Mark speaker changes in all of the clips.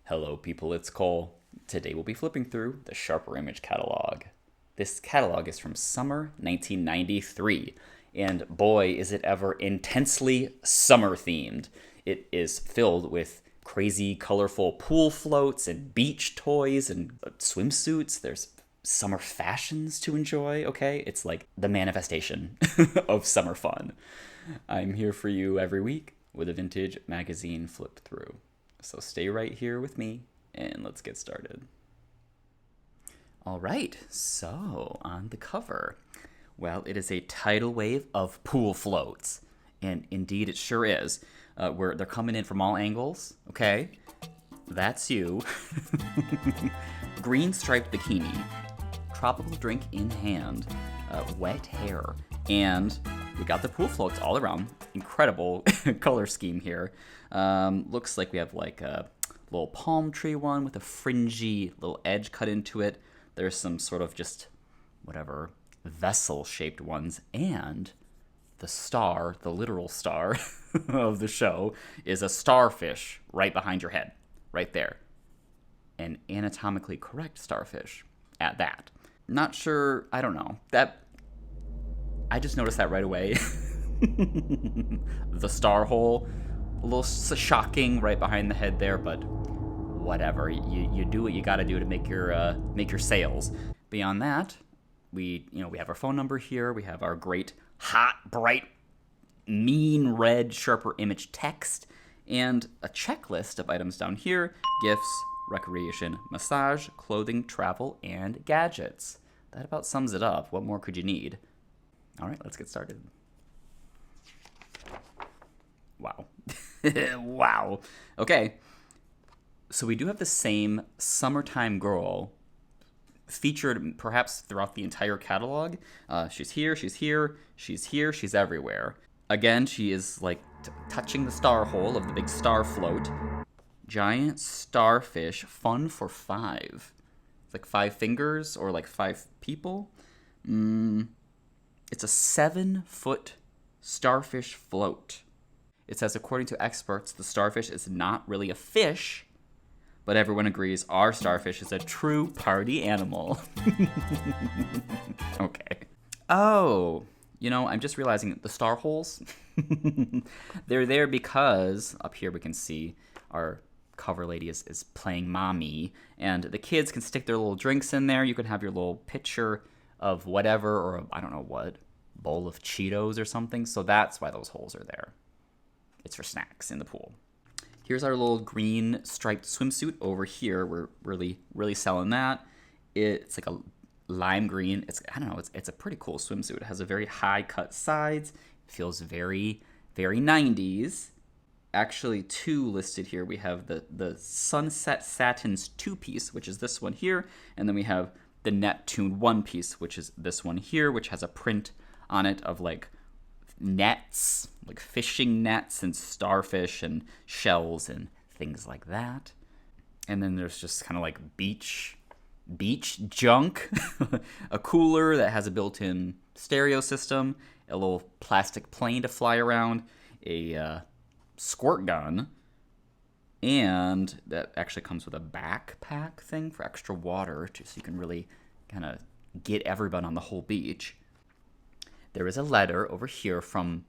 Speaker 1: Hello, people, it's Cole. Today we'll be flipping through the Sharper Image catalog. This catalog is from summer 1993, and boy, is it ever intensely summer themed. It is filled with crazy, colorful pool floats and beach toys and swimsuits. There's summer fashions to enjoy, okay? It's like the manifestation of summer fun. I'm here for you every week with a vintage magazine flip through. So stay right here with me and let's get started. All right, so on the cover, well, it is a tidal wave of pool floats. And indeed, it sure is. They're coming in from all angles, okay? That's you. Green striped bikini, tropical drink in hand, wet hair, and we got the pool floats all around. Incredible color scheme here. Looks like we have like a little palm tree one with a fringy little edge cut into it. There's some sort of just whatever vessel-shaped ones, and the star, the literal star of the show, is a starfish right behind your head, right there. An anatomically correct starfish at that. Not sure, I don't know. I just noticed that right away. The star hole, a little shocking right behind the head there, but whatever. You do what you got to do to make your sales. Beyond that, we have our phone number here. We have our great hot, bright, mean red Sharper Image text, and a checklist of items down here: gifts, recreation, massage, clothing, travel, and gadgets. That about sums it up. What more could you need? All right, let's get started. Wow. Wow. Okay. So we do have the same summertime girl featured perhaps throughout the entire catalog. She's here, she's here, she's here, she's everywhere. Again, she is like touching the star hole of the big star float. Giant starfish, fun for 5. It's like 5 fingers or like 5 people. It's a 7-foot starfish float. It says, according to experts, the starfish is not really a fish, but everyone agrees our starfish is a true party animal. Okay. Oh, I'm just realizing the star holes, they're there because up here we can see our cover lady is playing mommy, and the kids can stick their little drinks in there. You can have your little pitcher of whatever, or I don't know what, bowl of Cheetos or something. So that's why those holes are there. It's for snacks in the pool. Here's our little green striped swimsuit over here. We're really selling that. It's like a lime green. It's a pretty cool swimsuit. It has a very high cut sides. It feels very, very 90s. Actually, 2 listed here. We have the Sunset Satins 2-piece, which is this one here, and then we have the Neptune 1-piece, which is this one here, which has a print on it of like nets, like fishing nets and starfish and shells and things like that. And then there's just kind of like beach junk, a cooler that has a built-in stereo system, a little plastic plane to fly around, a squirt gun, and that actually comes with a backpack thing for extra water, so you can really kind of get everyone on the whole beach. There is a letter over here from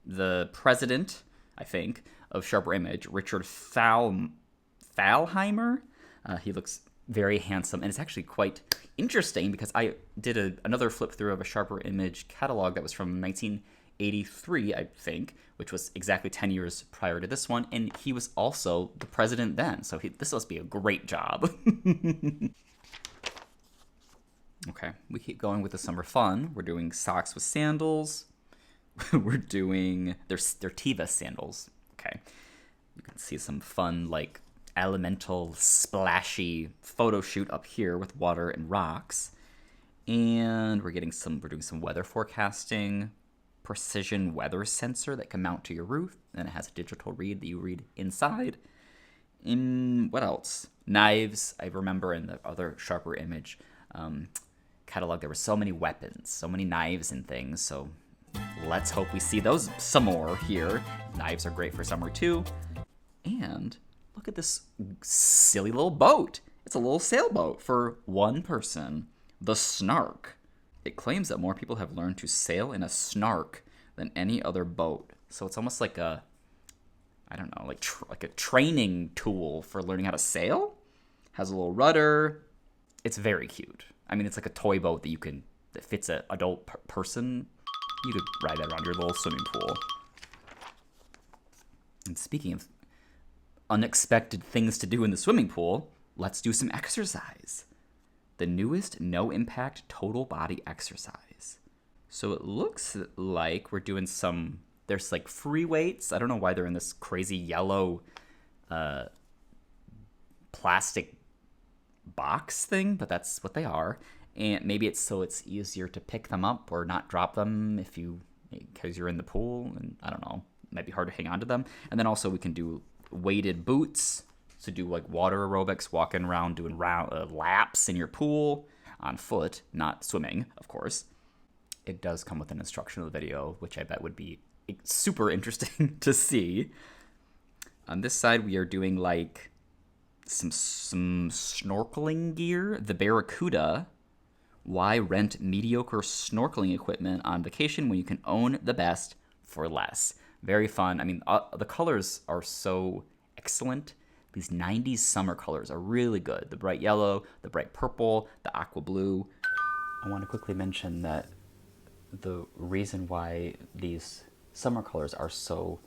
Speaker 1: the president, I think, of Sharper Image, Richard Thalheimer. He looks very handsome, and it's actually quite interesting because I did another flip through of a Sharper Image catalog that was from 1983, I think, which was exactly 10 years prior to this one, and he was also the president then, so this must be a great job. Okay, we keep going with the summer fun. We're doing socks with sandals. We're doing, they're Teva sandals. Okay, you can see some fun, like, elemental, splashy photo shoot up here with water and rocks. And we're doing some weather forecasting, precision weather sensor that can mount to your roof, and it has a digital read that you read inside. What else? Knives. I remember in the other Sharper Image catalog, there were so many weapons, so many knives and things, so let's hope we see those some more here. Knives are great for summer too. And Look at this silly little boat. It's a little sailboat for one person. The Snark. It claims that more people have learned to sail in a Snark than any other boat. So it's almost like a, I don't know, like a training tool for learning how to sail. Has a little rudder. It's very cute. I mean, it's like a toy boat that fits an adult person. You could ride that around your little swimming pool. And speaking of unexpected things to do in the swimming pool, let's do some exercise. The newest no-impact total body exercise. So it looks like we're doing there's like free weights. I don't know why they're in this crazy yellow plastic box thing, but that's what they are. And maybe it's so it's easier to pick them up or not drop them because you're in the pool, and I don't know, it might be hard to hang on to them. And then also we can do weighted boots to do like water aerobics, walking around doing laps in your pool on foot, not swimming, of course. It does come with an instructional video, which I bet would be super interesting to see. On this side, we are doing like some snorkeling gear. The Barracuda. Why rent mediocre snorkeling equipment on vacation when you can own the best for less? Very fun. I mean, the colors are so excellent. These 90s summer colors are really good. The bright yellow, the bright purple, the aqua blue. I want to quickly mention that the reason why these summer colors are so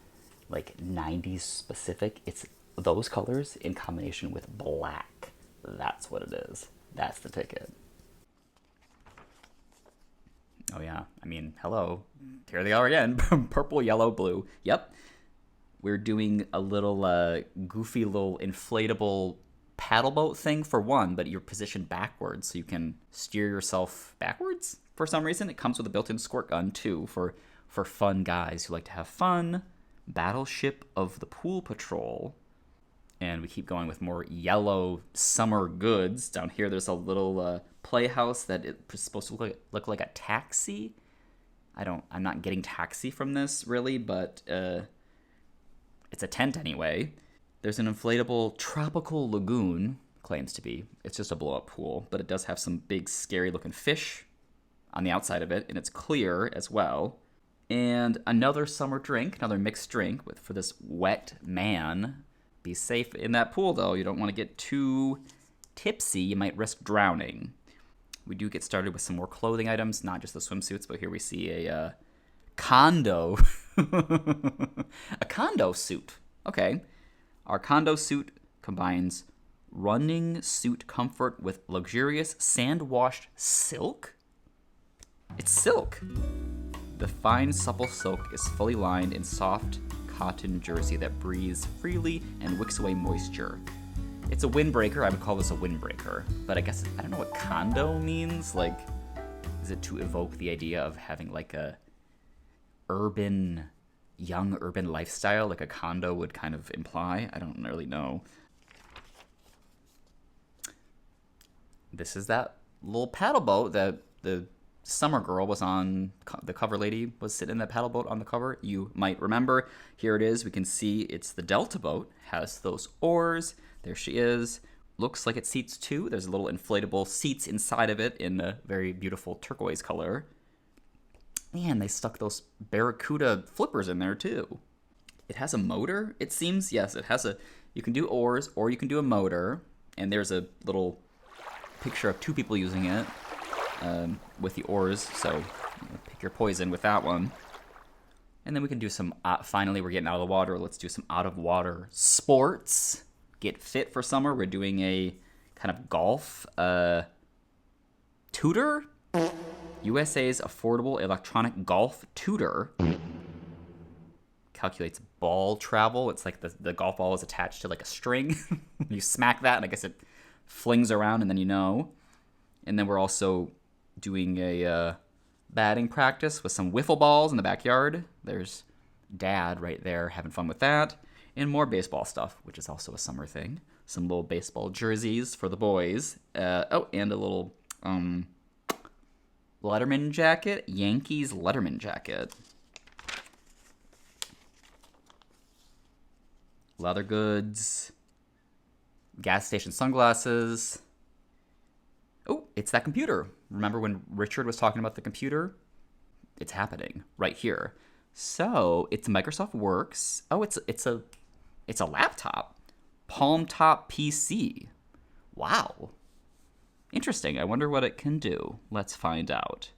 Speaker 1: like 90s specific, it's those colors in combination with black. That's what it is. That's the ticket. Oh yeah, I mean, hello. Here they are again. Purple, yellow, blue. Yep. We're doing a little goofy little inflatable paddle boat thing for one, but you're positioned backwards so you can steer yourself backwards for some reason. It comes with a built-in squirt gun too for fun guys who like to have fun. Battleship of the Pool Patrol. And we keep going with more yellow summer goods. Down here there's a little playhouse that is supposed to look like a taxi. I'm not getting taxi from this really, but it's a tent anyway. There's an inflatable tropical lagoon, claims to be. It's just a blow-up pool, but it does have some big scary looking fish on the outside of it, and it's clear as well. And another summer drink, another mixed drink for this wet man. Be safe in that pool though. You don't want to get too tipsy. You might risk drowning. We do get started with some more clothing items, not just the swimsuits, but here we see a condo. A condo suit. Okay. Our condo suit combines running suit comfort with luxurious sand-washed silk. It's silk. The fine, supple silk is fully lined in soft cotton jersey that breathes freely and wicks away moisture. It's a windbreaker. I would call this a windbreaker, but I guess I don't know what condo means. Like, is it to evoke the idea of having like a young urban lifestyle, like a condo would kind of imply? I don't really know. This is that little paddle boat that the summer girl was on. The cover lady was sitting in that paddle boat on the cover. You might remember. Here it is. We can see it's the Delta boat. Has those oars. There she is. Looks like it seats two. There's a little inflatable seats inside of it in a very beautiful turquoise color. Man, they stuck those Barracuda flippers in there too. It has a motor, it seems. Yes, it has you can do oars or you can do a motor. And there's a little picture of two people using it with the oars. So pick your poison with that one. And then we can do some, finally we're getting out of the water. Let's do some out of water sports. Get fit for summer. We're doing a kind of golf tutor. USA's affordable electronic golf tutor calculates ball travel. It's like the golf ball is attached to like a string. You smack that, and I guess it flings around, and then you know. And then we're also doing a batting practice with some wiffle balls in the backyard. There's Dad right there having fun with that. And more baseball stuff, which is also a summer thing. Some little baseball jerseys for the boys. And a little Letterman jacket. Yankees Letterman jacket. Leather goods. gas station sunglasses. Oh, it's that computer. Remember when Richard was talking about the computer? It's happening right here. So it's Microsoft Works. Oh, it's a laptop. Palm top PC. Wow. Interesting. I wonder what it can do. Let's find out.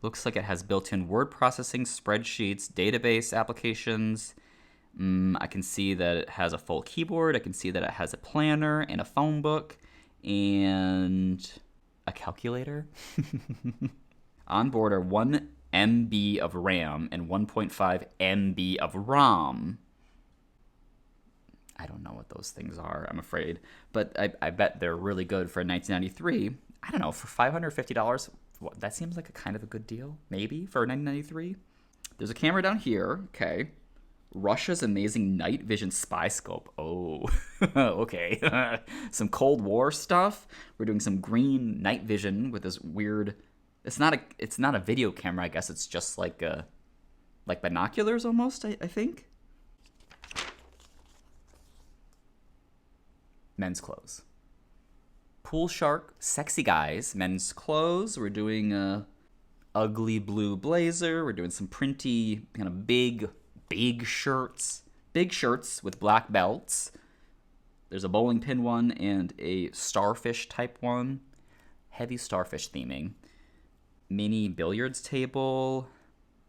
Speaker 1: Looks like it has built-in word processing, spreadsheets, database applications. I can see that it has a full keyboard. I can see that it has a planner and a phone book and a calculator. On board are 1 MB of RAM and 1.5 MB of ROM. I don't know what those things are, I'm afraid. But I bet they're really good for 1993. I don't know, for $550, that seems like a kind of a good deal, maybe, for 1993. There's a camera down here, okay. Russia's amazing night vision spy scope. Oh, okay. Some Cold War stuff. We're doing some green night vision with this weird. It's not a video camera. I guess it's just like binoculars almost. I think. Men's clothes. Pool shark, sexy guys. Men's clothes. We're doing a ugly blue blazer. We're doing some printy kind of big shirts. Big shirts with black belts. There's a bowling pin one and a starfish type one. Heavy starfish theming. Mini billiards table.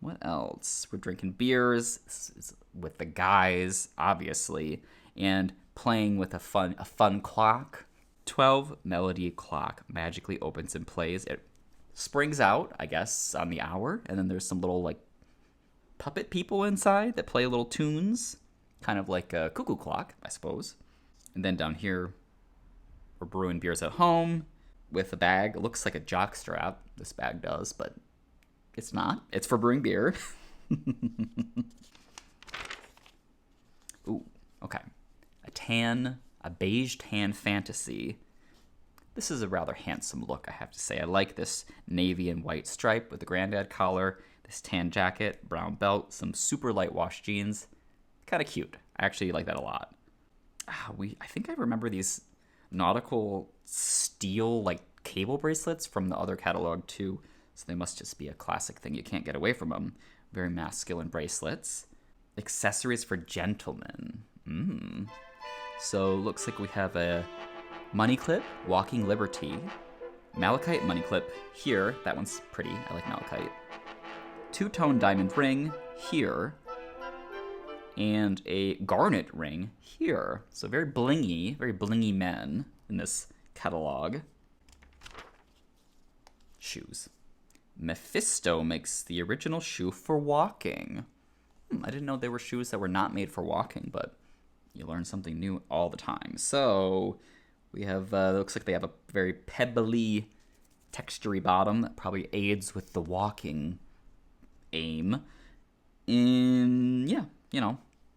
Speaker 1: What else? We're drinking beers with the guys, obviously, and playing with a fun clock. 12 melody clock magically opens and plays. It springs out, I guess, on the hour, and then there's some little like puppet people inside that play little tunes, kind of like a cuckoo clock, I suppose. And then down here, we're brewing beers at home with a bag. It looks like a jock strap, this bag does, but it's not. It's for brewing beer. Ooh, okay. A beige tan fantasy. This is a rather handsome look, I have to say. I like this navy and white stripe with the granddad collar, this tan jacket, brown belt, some super light wash jeans. Kind of cute. I actually like that a lot. I think I remember these nautical steel like cable bracelets from the other catalog too. So they must just be a classic thing. You can't get away from them. Very masculine bracelets. Accessories for gentlemen. So looks like we have a money clip, Walking Liberty. Malachite money clip here. That one's pretty. I like malachite. Two-tone diamond ring here. And a garnet ring here. So very blingy men in this catalog. Shoes. Mephisto makes the original shoe for walking. I didn't know there were shoes that were not made for walking, but you learn something new all the time. So we have, looks like they have a very pebbly, textury bottom that probably aids with the walking aim. And yeah,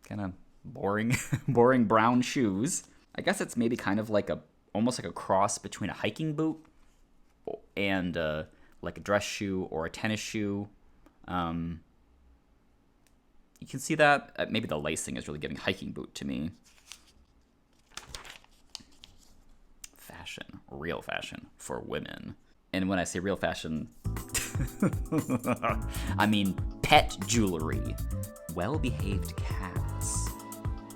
Speaker 1: kind of boring brown shoes. I guess it's maybe kind of like almost like a cross between a hiking boot and like a dress shoe or a tennis shoe. You can see that. Maybe the lacing is really giving hiking boot to me. Fashion. Real fashion for women. And when I say real fashion, I mean pet jewelry. Well-behaved cats.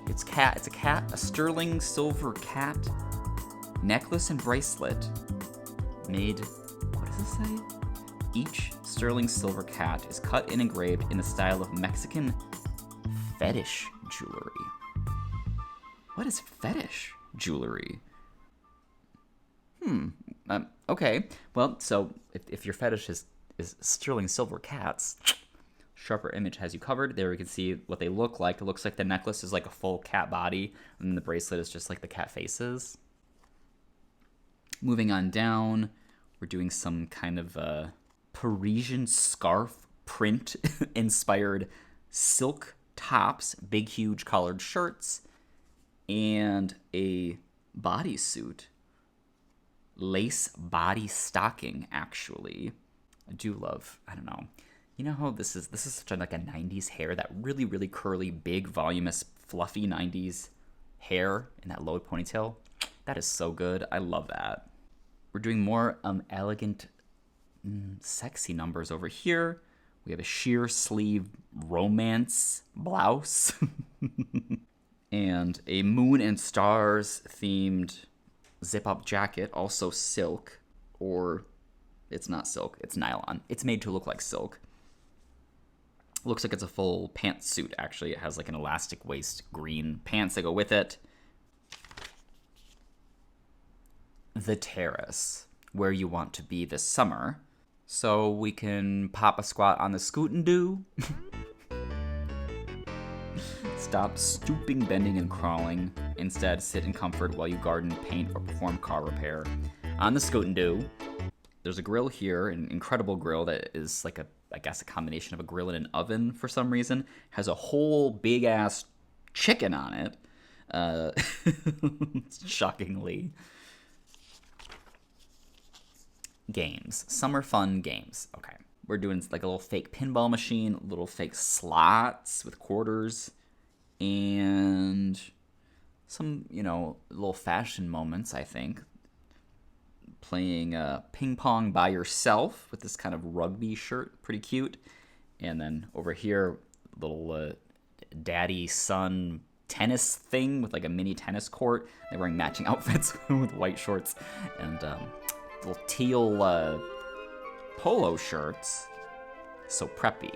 Speaker 1: It's a cat, a sterling silver cat, necklace and bracelet made, what does it say? Each sterling silver cat is cut and engraved in the style of Mexican fetish jewelry. What is fetish jewelry? Okay. Well, so if your fetish is sterling silver cats, Sharper Image has you covered. There we can see what they look like. It looks like the necklace is like a full cat body, and then the bracelet is just like the cat faces. Moving on down, we're doing some kind of Parisian scarf print inspired silk tops, big huge collared shirts, and a bodysuit. Lace body stocking, actually. I do love, I don't know. You know how this is such a 90s hair, that really, really curly, big, voluminous, fluffy 90s hair in that low ponytail? That is so good. I love that. We're doing more elegant, sexy numbers over here. We have a sheer sleeve romance blouse and a moon and stars themed zip up jacket, also silk, or it's not silk, it's nylon. It's made to look like silk. Looks like it's a full pantsuit, actually. It has like an elastic waist, green pants that go with it. The terrace, where you want to be this summer. So we can pop a squat on the scoot-and-do. Stop stooping, bending, and crawling. Instead, sit in comfort while you garden, paint, or perform car repair. On the scoot-and-do, there's a grill here, an incredible grill that is like I guess a combination of a grill and an oven for some reason. Has a whole big-ass chicken on it. Shockingly. Games. Summer fun games. Okay. We're doing like a little fake pinball machine, little fake slots with quarters, and some, little fashion moments, I think. Playing ping pong by yourself with this kind of rugby shirt. Pretty cute. And then over here, little daddy-son tennis thing with like a mini tennis court. They're wearing matching outfits with white shorts and little teal polo shirts. So preppy.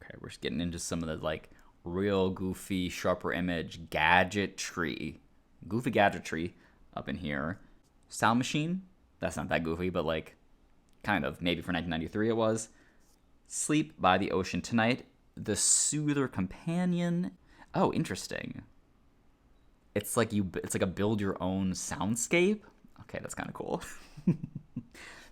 Speaker 1: Okay, we're just getting into some of the like real goofy, sharper image gadgetry. Goofy gadgetry up in here. Sound machine. That's not that goofy, but like kind of. Maybe for 1993 it was. Sleep by the ocean tonight. The Soother Companion. Oh, interesting. It's like a build your own soundscape. Okay, that's kind of cool.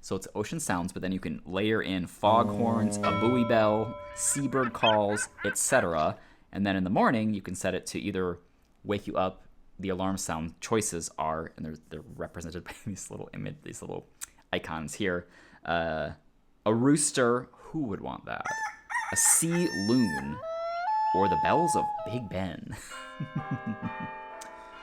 Speaker 1: So it's ocean sounds, but then you can layer in foghorns, a buoy bell, seabird calls, etc. And then in the morning, you can set it to either wake you up. The alarm sound choices are, and they're represented by these little icons here. A rooster. Who would want that? A sea loon, or the bells of Big Ben.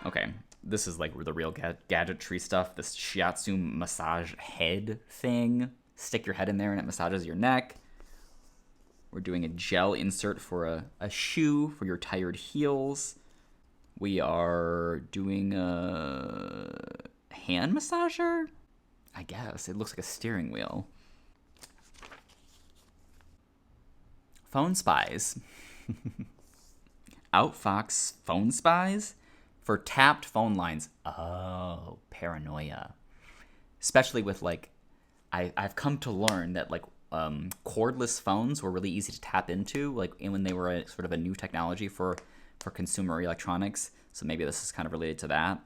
Speaker 1: Okay, this is like the real gadgetry stuff. This shiatsu massage head thing. Stick your head in there and it massages your neck. We're doing a gel insert for a shoe for your tired heels. We are doing a hand massager? I guess. It looks like a steering wheel. Phone spies. Outfox phone spies? For tapped phone lines. Oh, paranoia. Especially with like, I've come to learn that like cordless phones were really easy to tap into, like when they were sort of a new technology for consumer electronics. So maybe this is kind of related to that.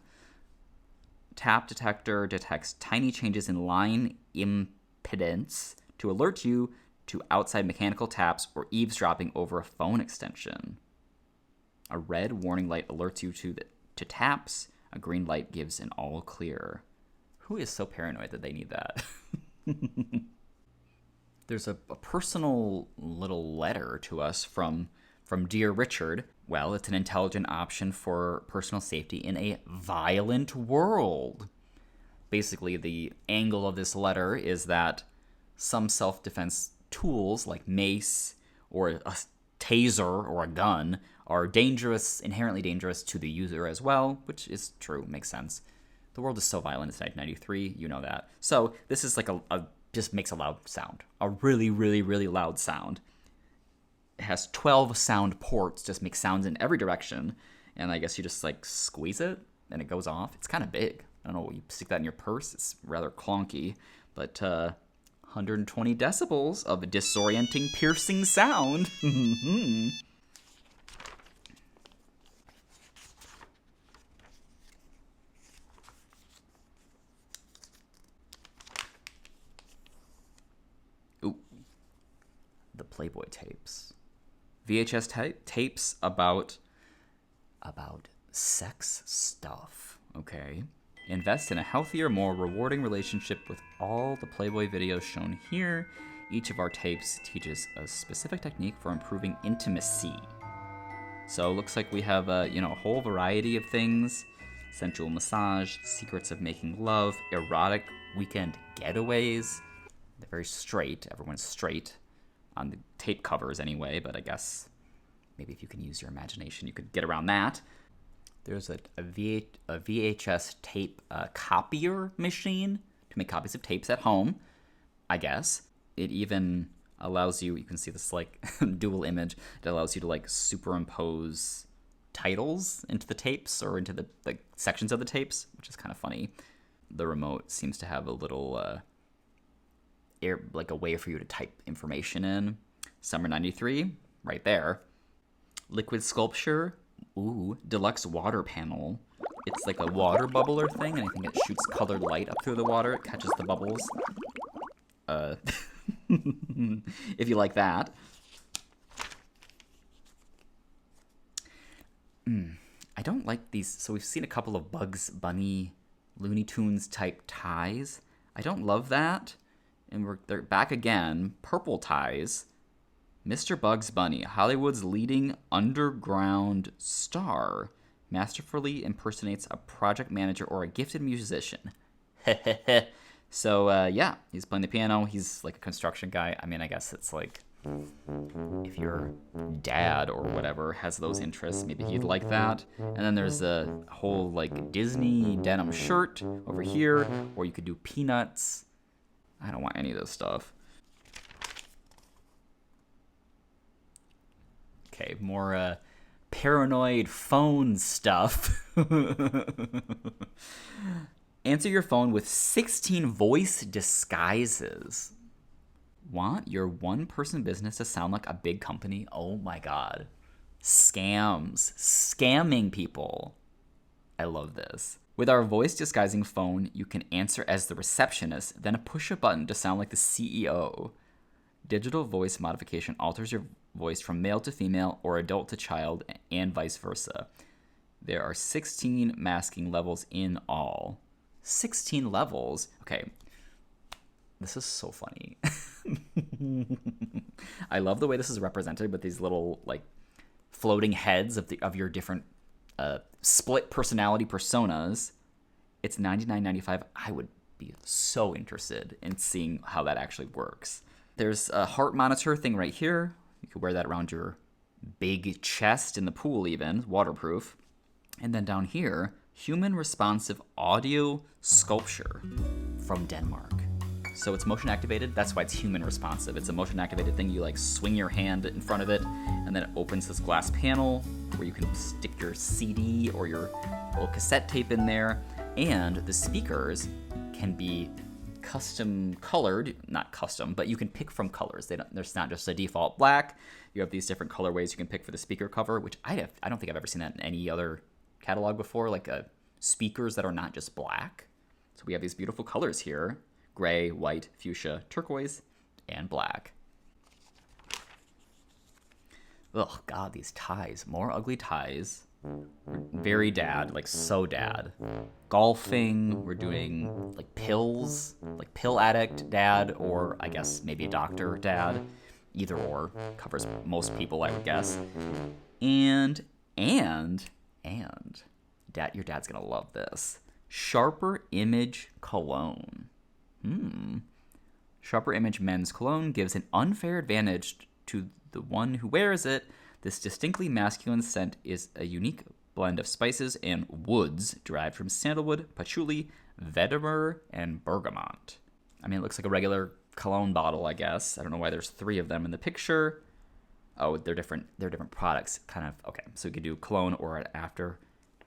Speaker 1: Tap detector detects tiny changes in line impedance to alert you to outside mechanical taps or eavesdropping over a phone extension. A red warning light alerts you to taps. A green light gives an all clear. Who is so paranoid that they need that? There's a personal little letter to us from Dear Richard. Well, it's an intelligent option for personal safety in a violent world. Basically, the angle of this letter is that some self-defense tools like mace or a taser or a gun are dangerous, inherently dangerous to the user as well, which is true, makes sense. The world is so violent, it's 1993, you know that. So this is like just makes a loud sound. A really, really, really loud sound. It has 12 sound ports, just makes sounds in every direction. And I guess you just like squeeze it and it goes off. It's kind of big. I don't know, you stick that in your purse, it's rather clunky. But 120 decibels of disorienting, piercing sound. Ooh, the Playboy tapes. VHS tapes about sex stuff, okay? Invest in a healthier, more rewarding relationship with all the Playboy videos shown here. Each of our tapes teaches a specific technique for improving intimacy. So it looks like we have a whole variety of things. Sensual massage, secrets of making love, erotic weekend getaways. They're very straight. Everyone's straight on the tape covers anyway, but I guess maybe if you can use your imagination, you could get around that. There's a VHS tape copier machine to make copies of tapes at home, I guess. It even allows you can see this like dual image. It allows you to like superimpose titles into the tapes or into the like sections of the tapes, which is kind of funny. The remote seems to have a little like a way for you to type information in. Summer 93, right there. Liquid sculpture, ooh, deluxe water panel. It's like a water bubbler thing, and I think it shoots colored light up through the water. It catches the bubbles. If you like that. I don't like these. So we've seen a couple of Bugs Bunny, Looney Tunes type ties. I don't love that. And they're back again. Purple ties. Mr. Bugs Bunny, Hollywood's leading underground star, masterfully impersonates a project manager or a gifted musician. So, yeah, he's playing the piano. He's like a construction guy. I mean, I guess it's like if your dad or whatever has those interests, maybe he'd like that. And then there's a whole like Disney denim shirt over here, or you could do Peanuts. I don't want any of this stuff. Okay, more paranoid phone stuff. Answer your phone with 16 voice disguises. Want your one-person business to sound like a big company? Oh my god. Scams. Scamming people. I love this. With our voice disguising phone, you can answer as the receptionist, then push a button to sound like the CEO. Digital voice modification alters your voice from male to female or adult to child and vice versa. There are 16 masking levels in all. 16 levels? Okay. This is so funny. I love the way this is represented with these little like floating heads of your different split personality personas. It's $99.95. I would be so interested in seeing how that actually works. There's a heart monitor thing right here. You could wear that around your big chest in the pool even, waterproof. And then down here, human responsive audio sculpture from Denmark. So it's motion activated. That's why it's human responsive. It's a motion activated thing. You like swing your hand in front of it, and then it opens this glass panel where you can stick your CD or your little cassette tape in there. And the speakers can be custom colored, not custom, but you can pick from colors. There's not just a default black. You have these different colorways you can pick for the speaker cover, which I don't think I've ever seen that in any other catalog before, like speakers that are not just black. So we have these beautiful colors here: gray, white, fuchsia, turquoise, and black. Oh god, these ties. More ugly ties. Very dad, like so dad. Golfing, we're doing like pills, like pill addict dad, or I guess maybe a doctor dad. Either or covers most people, I would guess. And dad, your dad's gonna love this. Sharper Image cologne. Sharper Image men's cologne gives an unfair advantage to the one who wears it. This distinctly masculine scent is a unique blend of spices and woods derived from sandalwood, patchouli, vetiver, and bergamot. I mean, it looks like a regular cologne bottle, I guess. I don't know why there's 3 of them in the picture. Oh, they're different. They're different products, kind of. Okay, so you could do cologne or an after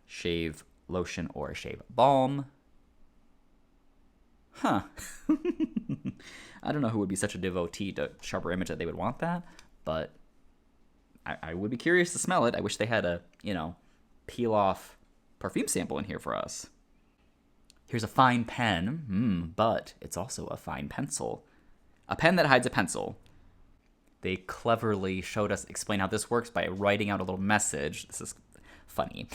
Speaker 1: shave lotion or a shave balm. Huh. I don't know who would be such a devotee to Sharper Image that they would want that, but I would be curious to smell it. I wish they had a, peel-off perfume sample in here for us. Here's a fine pen, but it's also a fine pencil. A pen that hides a pencil. They cleverly explain how this works by writing out a little message. This is funny.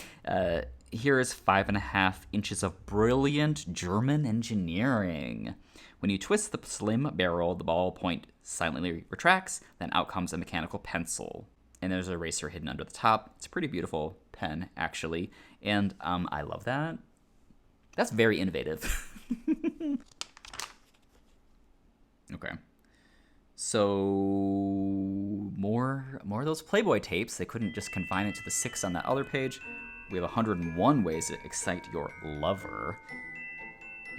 Speaker 1: Here is 5.5 inches of brilliant German engineering. When you twist the slim barrel, the ballpoint silently retracts, then out comes a mechanical pencil. And there's an eraser hidden under the top. It's a pretty beautiful pen, actually. And I love that. That's very innovative. Okay. So more of those Playboy tapes. They couldn't just confine it to the 6 on that other page. We have 101 ways to excite your lover.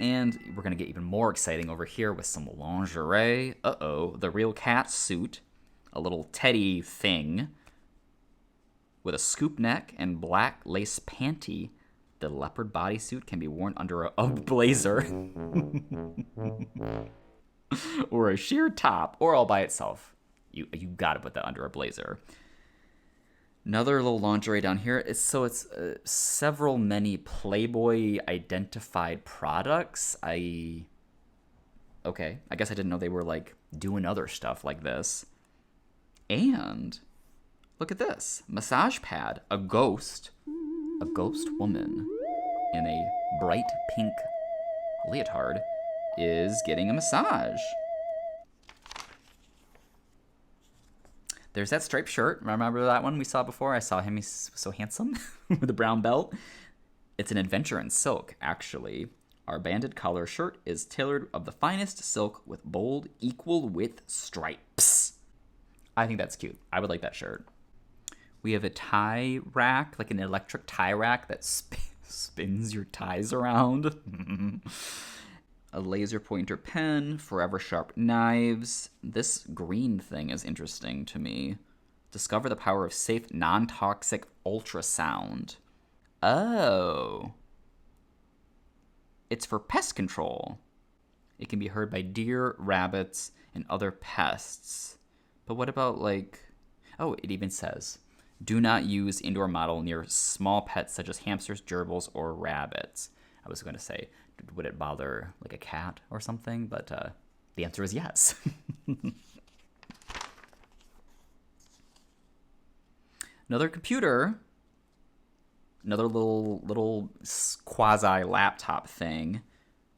Speaker 1: And we're going to get even more exciting over here with some lingerie. Uh-oh, the real cat suit. A little teddy thing with a scoop neck and black lace panty. The leopard bodysuit can be worn under a blazer or a sheer top or all by itself. You got to put that under a blazer. Another little lingerie down here. It's several many Playboy identified products. I guess I didn't know they were like doing other stuff like this. And look at this. Massage pad. A ghost woman in a bright pink leotard is getting a massage. There's that striped shirt. Remember that one we saw before? I saw him. He's so handsome with a brown belt. It's an adventure in silk, actually. Our banded collar shirt is tailored of the finest silk with bold, equal width stripes. I think that's cute. I would like that shirt. We have a tie rack, like an electric tie rack that spins your ties around. A laser pointer pen, forever sharp knives. This green thing is interesting to me. Discover the power of safe, non-toxic ultrasound. Oh. It's for pest control. It can be heard by deer, rabbits, and other pests. But what about it even says, do not use indoor model near small pets such as hamsters, gerbils, or rabbits. I was going to say, would it bother like a cat or something? But the answer is yes. Another computer. Another little quasi laptop thing.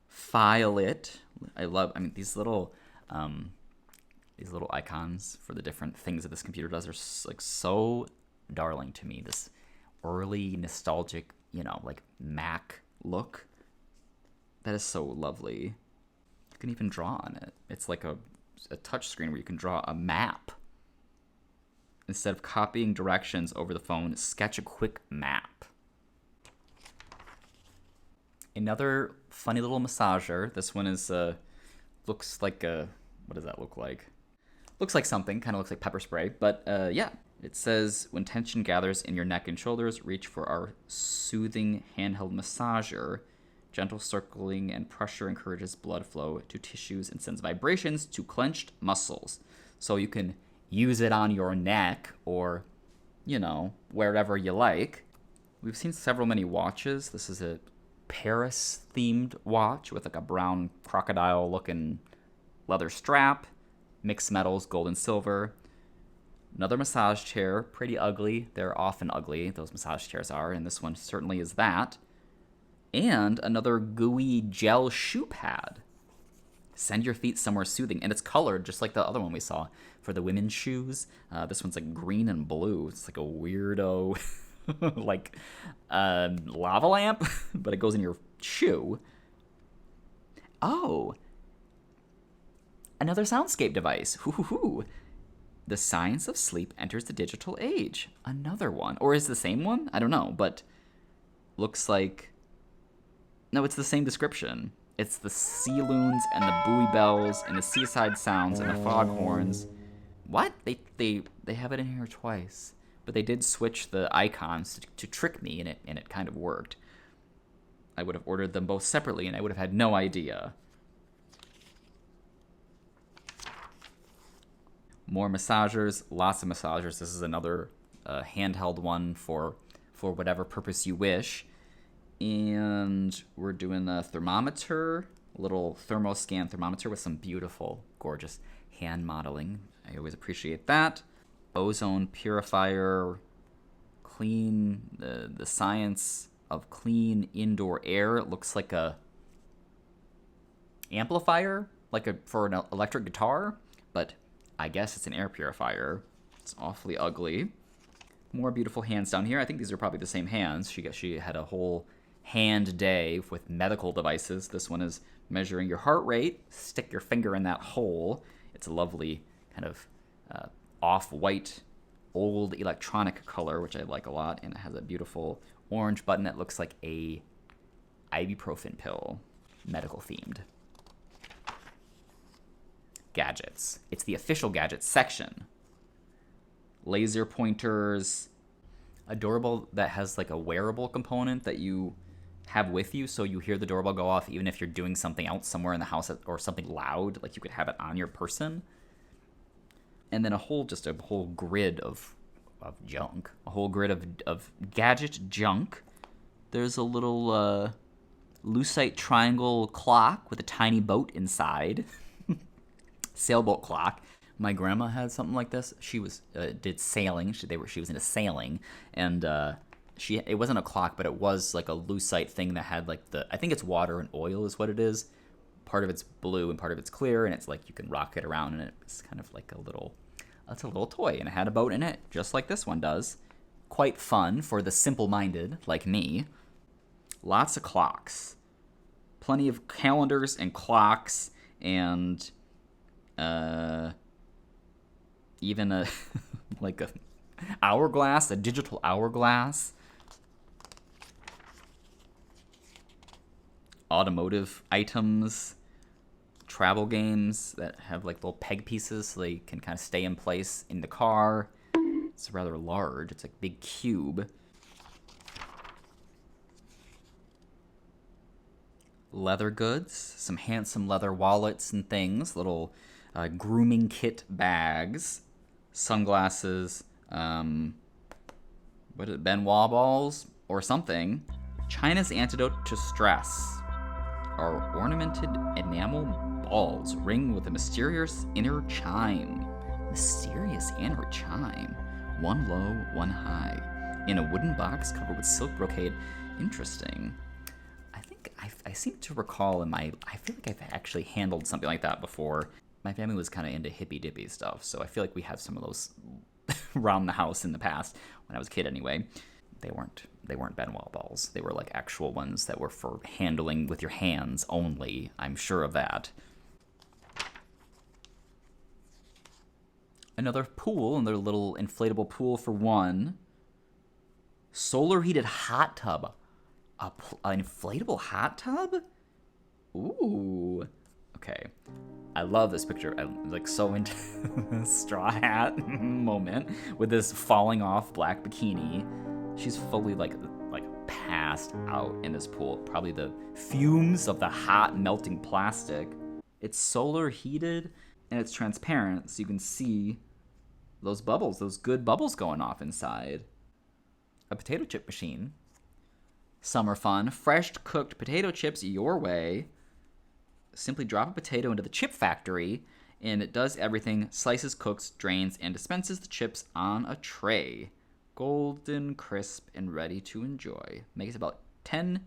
Speaker 1: File it. These little icons for the different things that this computer does are like so darling to me. This early nostalgic, like Mac look. That is so lovely. You can even draw on it. It's like a touch screen where you can draw a map. Instead of copying directions over the phone, sketch a quick map. Another funny little massager. This one is looks like what does that look like? Looks like something. Kind of looks like pepper spray. But yeah. It says, when tension gathers in your neck and shoulders, reach for our soothing handheld massager. Gentle circling and pressure encourages blood flow to tissues and sends vibrations to clenched muscles. So you can use it on your neck or, wherever you like. We've seen many watches. This is a Paris-themed watch with like a brown crocodile-looking leather strap, mixed metals, gold and silver. Another massage chair, pretty ugly. They're often ugly, those massage chairs are, and this one certainly is that. And another gooey gel shoe pad. Send your feet somewhere soothing. And it's colored just like the other one we saw for the women's shoes. This one's like green and blue. It's like a weirdo, lava lamp, but it goes in your shoe. Oh, another soundscape device. Hoo-hoo-hoo. The science of sleep enters the digital age. Another one. Or is it the same one? I don't know, but looks like... No, it's the same description. It's the sea loons and the buoy bells and the seaside sounds and the foghorns. What? They have it in here twice. But they did switch the icons to trick me, and it kind of worked. I would have ordered them both separately, and I would have had no idea. More massagers, lots of massagers. This is another handheld one for whatever purpose you wish. And we're doing a thermometer, a little thermoscan thermometer with some beautiful, gorgeous hand modeling. I always appreciate that. Ozone purifier, clean, the science of clean indoor air. It looks like a amplifier, for an electric guitar, but I guess it's an air purifier. It's awfully ugly. More beautiful hands down here. I think these are probably the same hands. She had a whole hand day with medical devices. This one is measuring your heart rate. Stick your finger in that hole. It's a lovely kind of off-white, old electronic color, which I like a lot. And it has a beautiful orange button that looks like a ibuprofen pill, medical themed. Gadgets. It's the official gadgets section. Laser pointers, a doorbell that has like a wearable component that you have with you, so you hear the doorbell go off even if you're doing something else somewhere in the house or something loud, like you could have it on your person. And then a whole grid of junk, a whole grid of gadget junk. There's a little lucite triangle clock with a tiny boat inside. Sailboat clock. My grandma had something like this. She did sailing. She was into sailing, and it wasn't a clock, but it was like a lucite thing that had like I think it's water and oil is what it is. Part of it's blue and part of it's clear, and it's like you can rock it around, and it's kind of like a little toy, and it had a boat in it, just like this one does. Quite fun for the simple-minded like me. Lots of clocks, plenty of calendars and clocks, and even a like a hourglass, a digital hourglass. Automotive items, travel games that have like little peg pieces so they can kind of stay in place in the car. It's rather large. It's like a big cube. Leather goods, some handsome leather wallets and things, little grooming kit bags, sunglasses, what is it, Benoit balls or something. China's antidote to stress are ornamented enamel balls ring with a mysterious inner chime. Mysterious inner chime. One low, one high. In a wooden box covered with silk brocade. Interesting. I seem to recall I feel like I've actually handled something like that before. My family was kind of into hippy-dippy stuff, so I feel like we had some of those around the house in the past, when I was a kid anyway. They weren't Benoit balls. They were like actual ones that were for handling with your hands only. I'm sure of that. Another pool, another little inflatable pool for one. Solar heated hot tub. An inflatable hot tub? Ooh. Okay. I love this picture. I'm like so into straw hat moment with this falling off black bikini. She's fully like passed out in this pool. Probably the fumes of the hot melting plastic. It's solar heated and it's transparent, so you can see those bubbles, those good bubbles going off inside. A potato chip machine. Summer fun. Fresh cooked potato chips your way. Simply drop a potato into the chip factory, and it does everything. Slices, cooks, drains, and dispenses the chips on a tray. Golden, crisp, and ready to enjoy. Makes about 10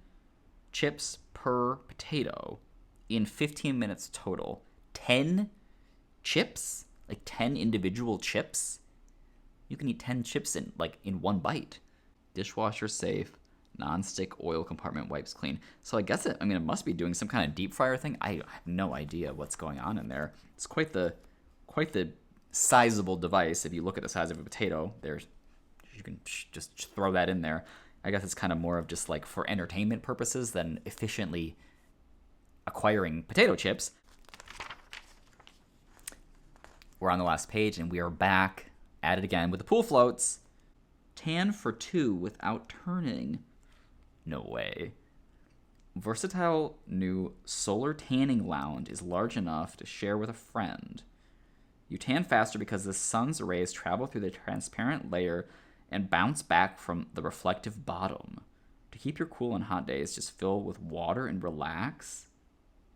Speaker 1: chips per potato in 15 minutes total. 10 chips? Like 10 individual chips? You can eat 10 chips in one bite. Dishwasher safe. Non-stick oil compartment wipes clean. So I guess it must be doing some kind of deep fryer thing. I have no idea what's going on in there. It's quite the sizable device. If you look at the size of a potato, you can just throw that in there. I guess it's kind of more of just like for entertainment purposes than efficiently acquiring potato chips. We're on the last page and we are back at it again with the pool floats. Tan for 2 without turning. No way. Versatile new solar tanning lounge is large enough to share with a friend. You tan faster because the sun's rays travel through the transparent layer and bounce back from the reflective bottom. To keep your cool on hot days, just fill with water and relax.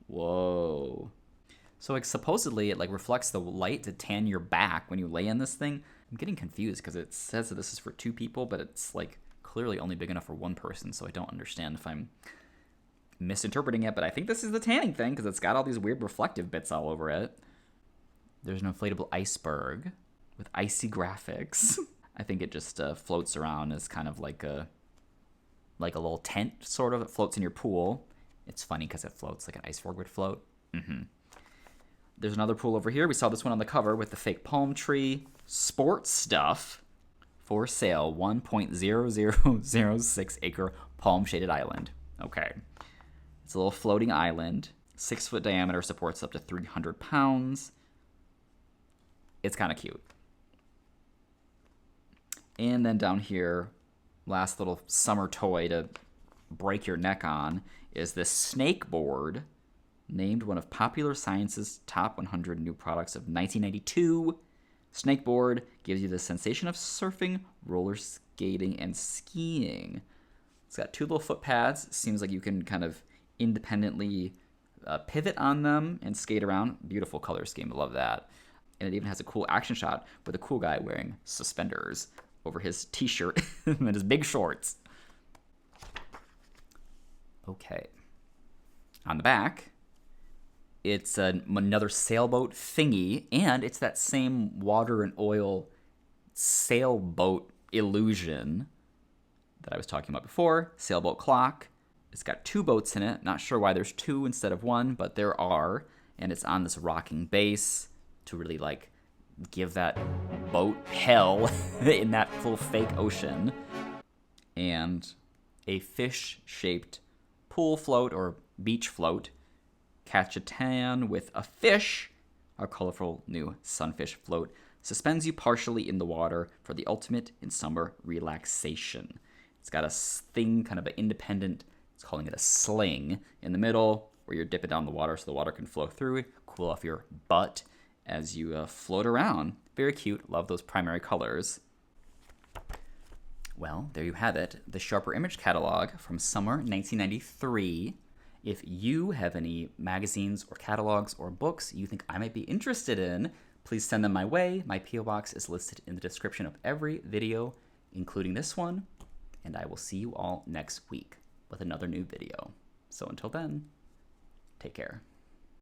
Speaker 1: Whoa. So supposedly it reflects the light to tan your back when you lay in this thing. I'm getting confused because it says that this is for 2 people, but it's clearly only big enough for 1 person, so I don't understand if I'm misinterpreting it, but I think this is the tanning thing because it's got all these weird reflective bits all over it. There's an inflatable iceberg with icy graphics. I think it just floats around as kind of like a little tent, sort of. It floats in your pool. It's funny because it floats like an iceberg would float. There's another pool over here. We saw this one on the cover with the fake palm tree. Sports stuff for sale. 1.0006 acre palm shaded island. Okay. It's a little floating island. 6-foot diameter, supports up to 300 pounds. It's kind of cute. And then down here, last little summer toy to break your neck on is this snake board, named one of Popular Science's top 100 new products of 1992. Snake board gives you the sensation of surfing, roller skating, and skiing. It's got 2 little foot pads. Seems like you can kind of independently pivot on them and skate around. Beautiful color scheme. I love that. And it even has a cool action shot with a cool guy wearing suspenders over his t-shirt and his big shorts. Okay. On the back, it's another sailboat thingy, and it's that same water and oil sailboat illusion that I was talking about before. Sailboat clock. It's got 2 boats in it. Not sure why there's 2 instead of 1, but there are. And it's on this rocking base to really like give that boat hell in that full fake ocean. And a fish-shaped pool float or beach float. Catch a tan with a fish. Our colorful new sunfish float suspends you partially in the water for the ultimate in summer relaxation. It's got a thing, kind of an independent, it's calling it a sling, in the middle where you're dipping down the water so the water can flow through it, cool off your butt as you float around. Very cute. Love those primary colors. Well, there you have it. The Sharper Image catalog from summer 1993. If you have any magazines or catalogs or books you think I might be interested in, please send them my way. My P.O. Box is listed in the description of every video, including this one. And I will see you all next week with another new video. So until then, take care.